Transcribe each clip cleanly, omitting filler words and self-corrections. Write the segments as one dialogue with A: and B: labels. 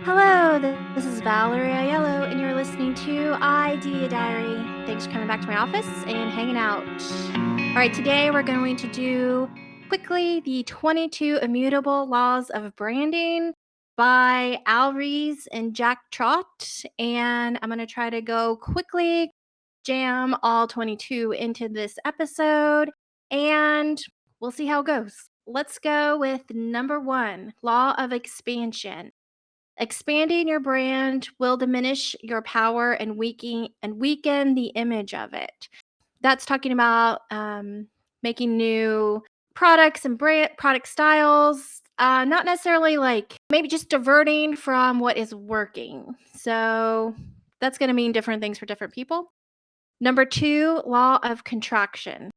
A: Hello, this is Valerie Aiello, and you're listening to Idea Diary. Thanks for coming back to my office and hanging out. All right, today we're going to do quickly the 22 Immutable Laws of Branding by Ries and Jack Trott. And I'm going to try to go quickly jam all 22 into this episode, and we'll see how it goes. Let's go with number 1, Law of Expansion. Expanding your brand will diminish your power and weaken the image of it. That's talking about making new products and product styles, not necessarily like maybe just diverting from what is working. So that's going to mean different things for different people. Number 2, Law of Contraction.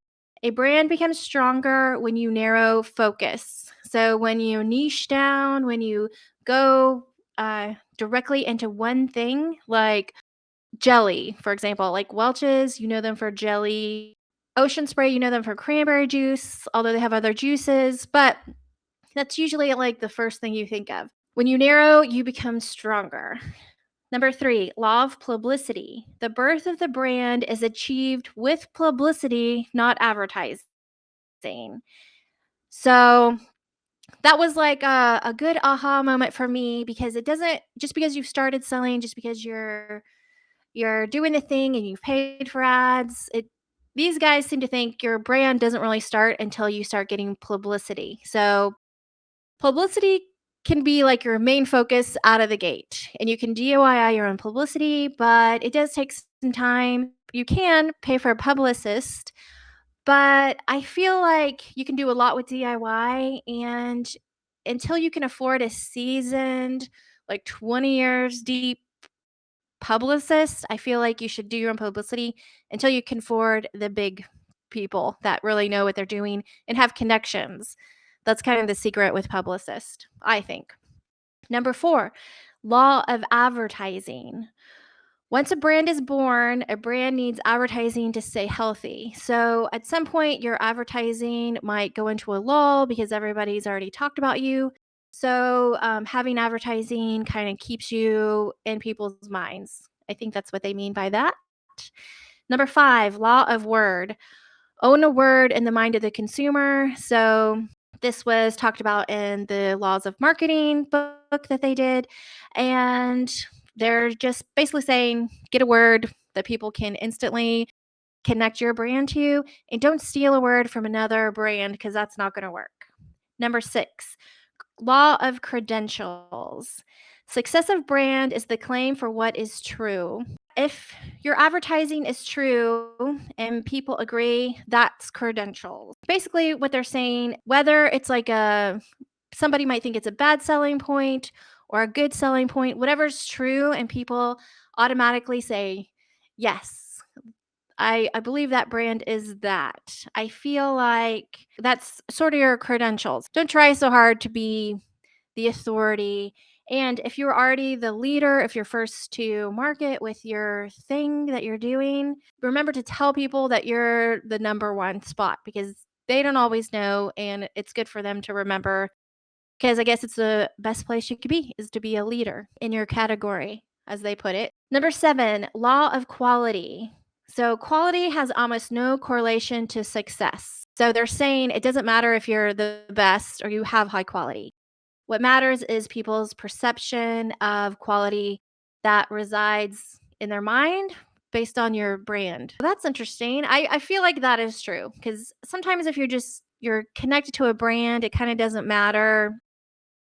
A: A brand becomes stronger when you narrow focus. So when you niche down, when you go directly into one thing, like jelly, for example, like Welch's, you know them for jelly. Ocean Spray, you know them for cranberry juice, although they have other juices, but that's usually like the first thing you think of. When you narrow, you become stronger. Number 3, Law of Publicity. The birth of the brand is achieved with publicity, not advertising. So that was like a good aha moment for me, because it doesn't, just because you've started selling, just because you're doing the thing and you've paid for ads, these guys seem to think your brand doesn't really start until you start getting publicity. So publicity can be like your main focus out of the gate, and you can DIY your own publicity, but it does take some time. You can pay for a publicist, but I feel like you can do a lot with DIY, and until you can afford a seasoned, like 20 years deep publicist, I feel like you should do your own publicity until you can afford the big people that really know what they're doing and have connections. That's kind of the secret with publicists, I think. Number 4, Law of Advertising. Once a brand is born, a brand needs advertising to stay healthy. So at some point, your advertising might go into a lull because everybody's already talked about you. So having advertising kind of keeps you in people's minds. I think that's what they mean by that. Number 5, Law of Word. Own a word in the mind of the consumer. So this was talked about in the Laws of Marketing book that they did. And they're just basically saying, get a word that people can instantly connect your brand to, and don't steal a word from another brand, because that's not going to work. Number 6, Law of Credentials. Successive brand is the claim for what is true. If your advertising is true and people agree, that's credentials. Basically, what they're saying, whether it's like somebody might think it's a bad selling point or a good selling point, whatever's true, and people automatically say, yes, I believe that brand is that. I feel like that's sort of your credentials. Don't try so hard to be the authority. And if you're already the leader, if you're first to market with your thing that you're doing, remember to tell people that you're the number one spot, because they don't always know, and it's good for them to remember, because I guess it's the best place you could be, is to be a leader in your category, as they put it. Number 7, Law of Quality. So quality has almost no correlation to success. So they're saying it doesn't matter if you're the best or you have high quality. What matters is people's perception of quality that resides in their mind based on your brand. That's interesting. I feel like that is true, because sometimes if you're connected to a brand, it kind of doesn't matter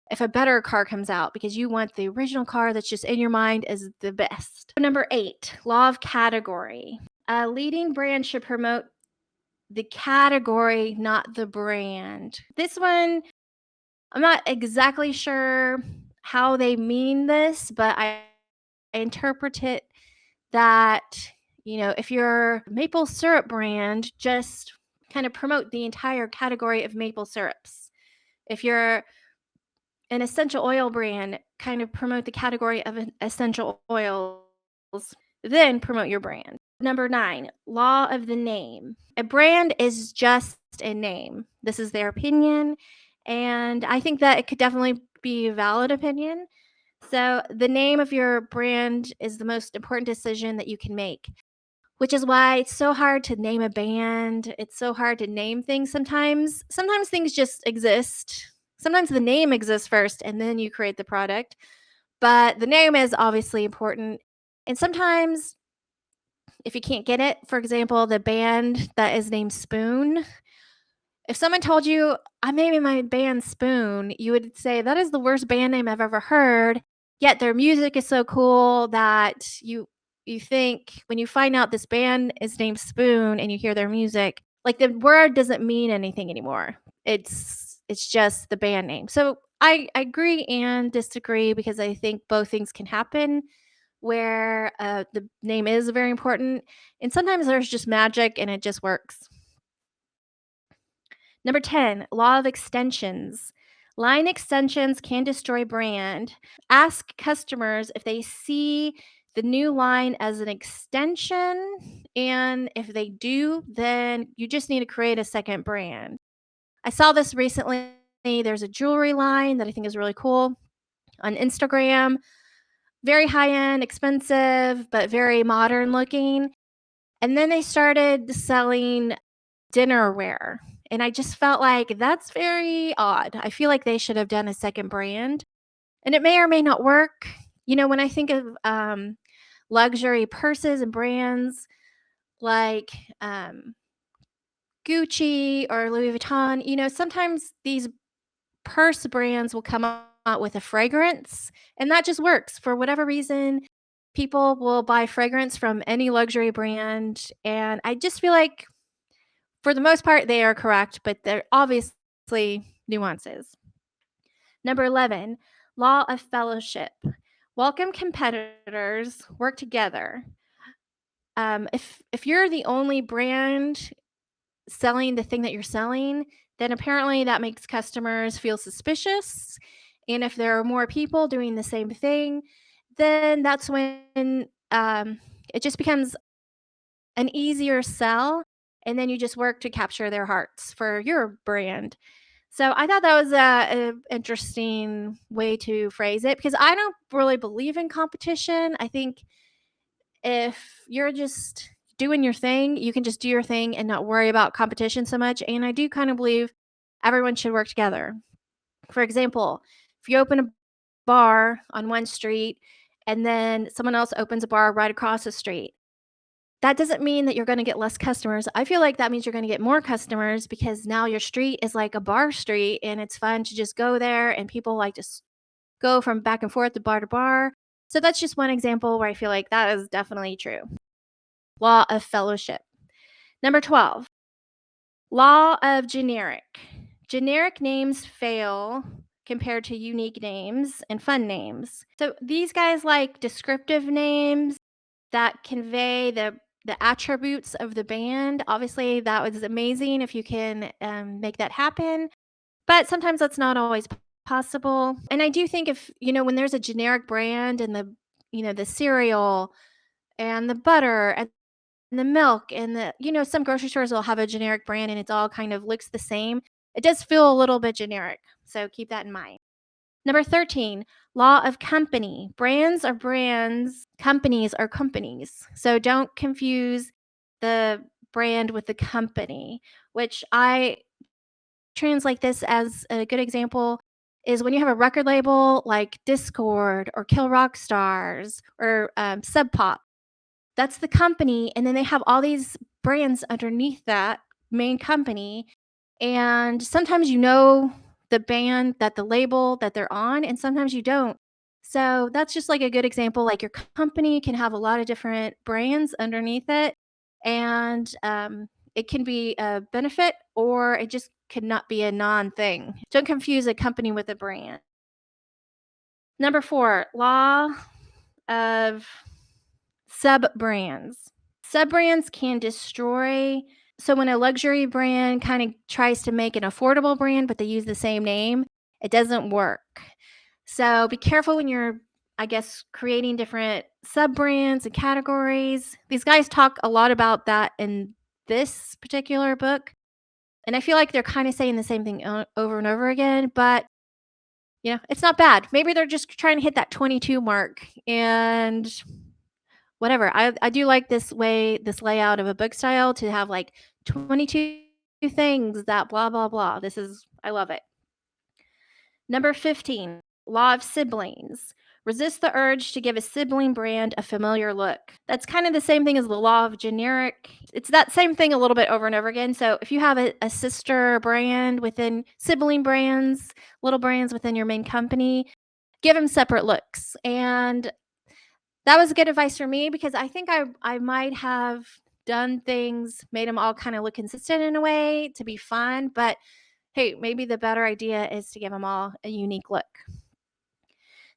A: if a better car comes out, because you want the original car that's just in your mind as the best. Number 8, Law of Category. A leading brand should promote the category, not the brand. This one, I'm not exactly sure how they mean this, but I interpret it that, if you're a maple syrup brand, just kind of promote the entire category of maple syrups. If you're an essential oil brand, kind of promote the category of essential oils, then promote your brand. Number 9, Law of the Name. A brand is just a name. This is their opinion, and I think that it could definitely be a valid opinion. So, the name of your brand is the most important decision that you can make, which is why it's so hard to name a band. It's so hard to name things sometimes. Sometimes things just exist. Sometimes the name exists first and then you create the product, but the name is obviously important. And sometimes if you can't get it, for example, the band that is named Spoon, if someone told you, "I'm naming my band Spoon," you would say, "That is the worst band name I've ever heard." Yet their music is so cool that you think when you find out this band is named Spoon and you hear their music, like, the word doesn't mean anything anymore. It's just the band name. So, I agree and disagree because I think both things can happen where, the name is very important, and sometimes there's just magic and it just works. Number 10, law of extensions. Line extensions can destroy brand. Ask customers if they see the new line as an extension. And if they do, then you just need to create a second brand. I saw this recently. There's a jewelry line that I think is really cool on Instagram. Very high end, expensive, but very modern looking. And then they started selling dinnerware, and I just felt like that's very odd. I feel like they should have done a second brand, and it may or may not work. When I think of, luxury purses and brands like, Gucci or Louis Vuitton, sometimes these purse brands will come out with a fragrance, and that just works. For whatever reason, people will buy fragrance from any luxury brand, and I just feel like for the most part, they are correct, but there are obviously nuances. Number 11, law of fellowship. Welcome competitors, work together. If you're the only brand selling the thing that you're selling, then apparently that makes customers feel suspicious. And if there are more people doing the same thing, then that's when it just becomes an easier sell. And then you just work to capture their hearts for your brand. So I thought that was a interesting way to phrase it because I don't really believe in competition. I think if you're just doing your thing, you can just do your thing and not worry about competition so much. And I do kind of believe everyone should work together. For example, if you open a bar on one street and then someone else opens a bar right across the street, that doesn't mean that you're gonna get less customers. I feel like that means you're gonna get more customers because now your street is like a bar street, and it's fun to just go there, and people like to go from back and forth to bar. So that's just one example where I feel like that is definitely true. Law of fellowship. Number 12, law of generic. Generic names fail compared to unique names and fun names. So these guys like descriptive names that convey the attributes of the band. Obviously, that was amazing if you can, make that happen, but sometimes that's not always possible, and I do think if when there's a generic brand and the cereal and the butter and the milk and some grocery stores will have a generic brand and it's all kind of looks the same. It does feel a little bit generic, so keep that in mind. Number 13, law of company. Brands are brands, companies are companies. So don't confuse the brand with the company, which I translate this as a good example is when you have a record label like Discord or Kill Rock Stars or Sub Pop. That's the company, and then they have all these brands underneath that main company, and sometimes the band that the label that they're on, and sometimes you don't. So, that's just, like, a good example, like, your company can have a lot of different brands underneath it, and, it can be a benefit or it just could not be a non-thing. Don't confuse a company with a brand. Number 4, law of sub-brands. Sub-brands can destroy so when a luxury brand kinda tries to make an affordable brand, but they use the same name, it doesn't work. So be careful when you're, I guess, creating different sub-brands and categories. These guys talk a lot about that in this particular book, and I feel like they're kinda saying the same thing over and over again, but It's not bad. Maybe they're just trying to hit that 22 mark and whatever. I do like this layout of a book style to have like 22 things that blah blah blah. I love it. Number 15, Law of Siblings. Resist the urge to give a sibling brand a familiar look. That's kind of the same thing as the law of generic. It's that same thing a little bit over and over again. So if you have a sister brand within sibling brands, little brands within your main company, give them separate looks. And that was good advice for me because I think I might have done things, made them all kind of look consistent in a way to be fun, but hey, maybe the better idea is to give them all a unique look.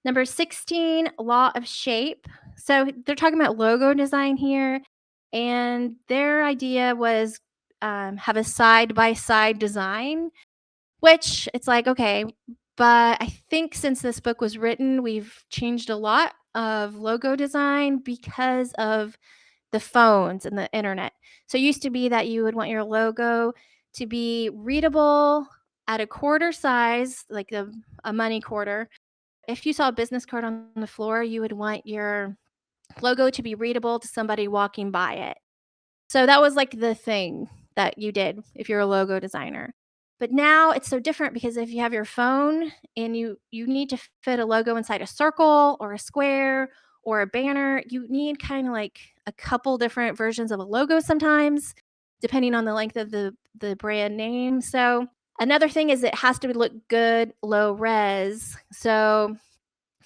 A: Number 16, law of shape. So they're talking about logo design here, and their idea was have a side by side design, which it's like, okay, but I think since this book was written, we've changed a lot of logo design because of the phones and the internet. So it used to be that you would want your logo to be readable at a quarter size, like a money quarter. If you saw a business card on the floor, you would want your logo to be readable to somebody walking by it. So that was like the thing that you did if you're a logo designer. But now it's so different because if you have your phone and you need to fit a logo inside a circle or a square or a banner, you need kind of like a couple different versions of a logo sometimes, depending on the length of the brand name. So another thing is it has to look good low res. So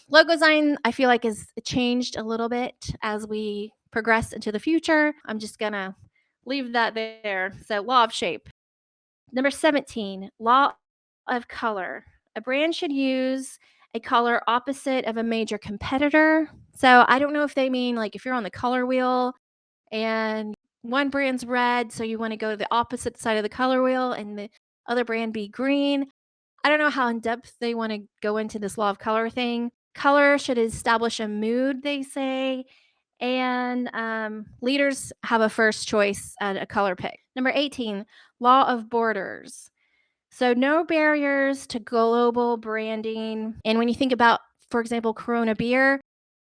A: logo design, I feel like, is changed a little bit as we progress into the future. I'm just gonna leave that there. So, law of shape. Number 17, law of color. A brand should use a color opposite of a major competitor. So, I don't know if they mean like if you're on the color wheel and one brand's red, so you want to go to the opposite side of the color wheel and the other brand be green. I don't know how in depth they want to go into this law of color thing. Color should establish a mood, they say, and leaders have a first choice at a color pick. Number 18, law of borders. So, no barriers to global branding. And when you think about, for example, Corona beer,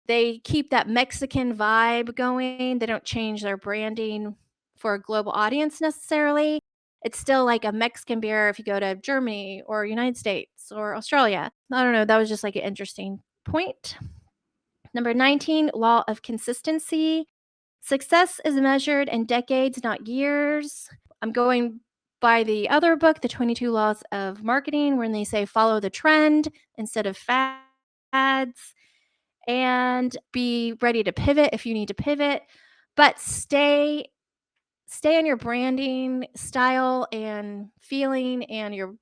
A: they keep that Mexican vibe going. They don't change their branding for a global audience necessarily. It's still like a Mexican beer if you go to Germany or United States or Australia. I don't know. That was just like an interesting point. Number 19, law of consistency. Success is measured in decades, not years. I'm going by the other book, The 22 Laws of Marketing, when they say follow the trend instead of fads and be ready to pivot if you need to pivot, but stay on your branding style and feeling and your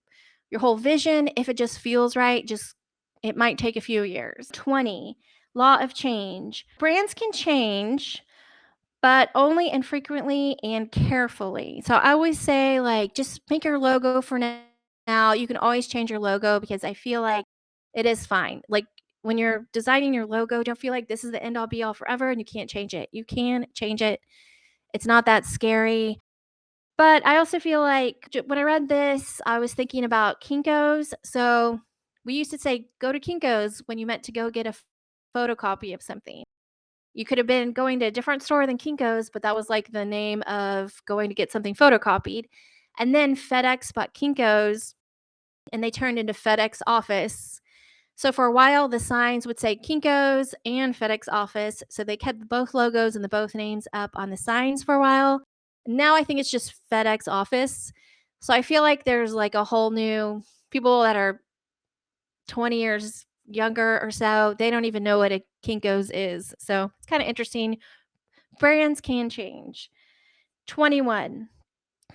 A: whole vision. If it just feels right, just it might take a few years. 20, law of change. Brands can change, but only infrequently and carefully. So I always say, like, just make your logo for now. You can always change your logo because I feel like it is fine. Like when you're designing your logo, don't feel like this is the end all be all forever and you can't change it. You can change it. It's not that scary. But I also feel like when I read this, I was thinking about Kinko's. So we used to say, go to Kinko's when you meant to go get a photocopy of something. You could have been going to a different store than Kinko's, but that was like the name of going to get something photocopied. And then FedEx bought Kinko's and they turned into FedEx Office. So for a while, the signs would say Kinko's and FedEx Office. So they kept both logos and the both names up on the signs for a while. Now I think it's just FedEx Office. So I feel like there's like a whole new people that are 20 years younger or so, they don't even know what a Kinko's is. So it's kind of interesting. Brands can change. 21,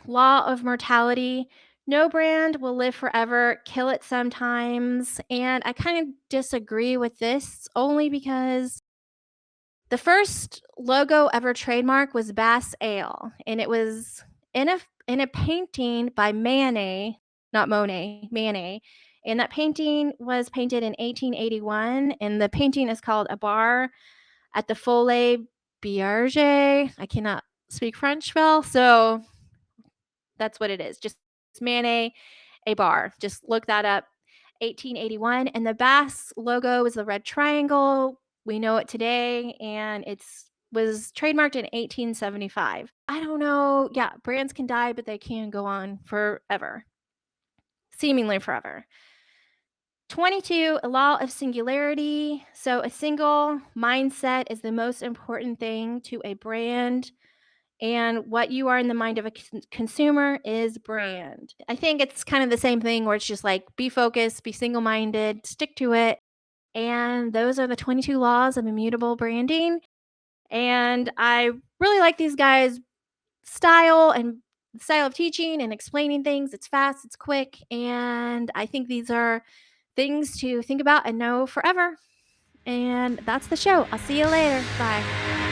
A: law of mortality. No brand will live forever, kill it sometimes. And I kind of disagree with this only because the first logo ever trademark was Bass Ale, and it was in a painting by Manet, not Monet, Manet. And that painting was painted in 1881, and the painting is called A Bar at the Folie Bergère. I cannot speak French well, so that's what it is. Just Manet, A Bar. Just look that up. 1881, and the Bass logo is the red triangle. We know it today, and was trademarked in 1875. I don't know. Yeah, brands can die, but they can go on forever, seemingly forever. 22, a law of singularity. So a single mindset is the most important thing to a brand. And what you are in the mind of a consumer is brand. I think it's kind of the same thing where it's just like be focused, be single minded, stick to it. And those are the 22 laws of immutable branding. And I really like these guys' style of teaching and explaining things. It's fast, it's quick. And I think these are things to think about and know forever. And that's the show. I'll see you later. Bye.